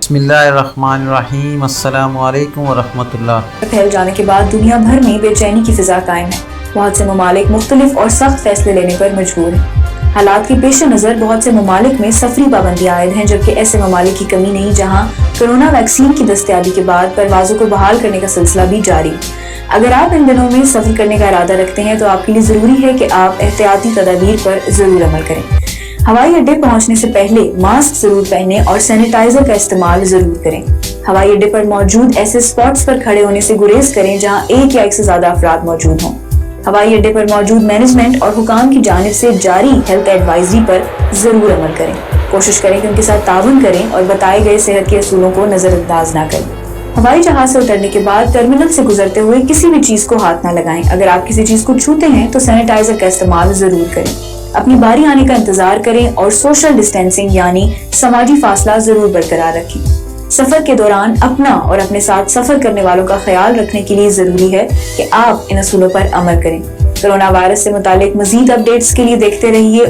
بسم اللہ الرحمن الرحیم، السلام علیکم ورحمۃ اللہ۔ پھیل جانے کے بعد دنیا بھر میں بے چینی کی فضا قائم ہے۔ بہت سے ممالک مختلف اور سخت فیصلے لینے پر مجبور ہیں۔ حالات کے پیش نظر بہت سے ممالک میں سفری پابندیاں عائد ہیں، جبکہ ایسے ممالک کی کمی نہیں جہاں کرونا ویکسین کی دستیابی کے بعد پروازوں کو بحال کرنے کا سلسلہ بھی جاری۔ اگر آپ ان دنوں میں سفر کرنے کا ارادہ رکھتے ہیں تو آپ کے لیے ضروری ہے کہ آپ احتیاطی تدابیر پر ضرور عمل کریں۔ ہوائی اڈے پہنچنے سے پہلے ماسک ضرور پہنیں اور سینیٹائزر کا استعمال ضرور کریں۔ ہوائی اڈے پر موجود ایسے سپاٹس پر کھڑے ہونے سے گریز کریں جہاں ایک یا ایک سے زیادہ افراد موجود ہوں۔ ہوائی اڈے پر موجود مینجمنٹ اور حکام کی جانب سے جاری ہیلتھ ایڈوائزری پر ضرور عمل کریں۔ کوشش کریں کہ ان کے ساتھ تعاون کریں اور بتائے گئے صحت کے اصولوں کو نظر انداز نہ کریں۔ ہوائی جہاز سے اترنے کے بعد ٹرمینل سے گزرتے ہوئے کسی بھی چیز کو ہاتھ نہ لگائیں۔ اگر آپ کسی چیز کو چھوتے ہیں تو سینیٹائزر کا استعمال ضرور کریں۔ اپنی باری آنے کا انتظار کریں اور سوشل ڈسٹینسنگ یعنی سماجی فاصلہ ضرور برقرار رکھیں۔ سفر کے دوران اپنا اور اپنے ساتھ سفر کرنے والوں کا خیال رکھنے کے لیے ضروری ہے کہ آپ ان اصولوں پر عمل کریں۔ کرونا وائرس سے متعلق مزید اپڈیٹس کے لیے دیکھتے رہیے۔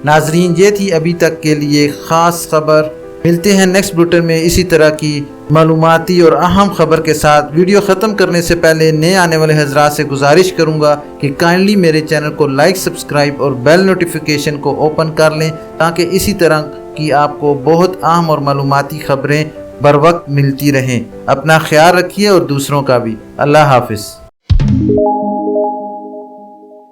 ناظرین، یہ تھی ابھی تک کے لیے خاص خبر۔ ملتے ہیں نیکسٹ بلیٹن میں اسی طرح کی معلوماتی اور اہم خبر کے ساتھ۔ ویڈیو ختم کرنے سے پہلے نئے آنے والے حضرات سے گزارش کروں گا کہ کائنڈلی میرے چینل کو لائک، سبسکرائب اور بیل نوٹیفیکیشن کو اوپن کر لیں تاکہ اسی طرح کی آپ کو بہت اہم اور معلوماتی خبریں بر وقت ملتی رہیں۔ اپنا خیال رکھیے اور دوسروں کا بھی۔ اللہ حافظ۔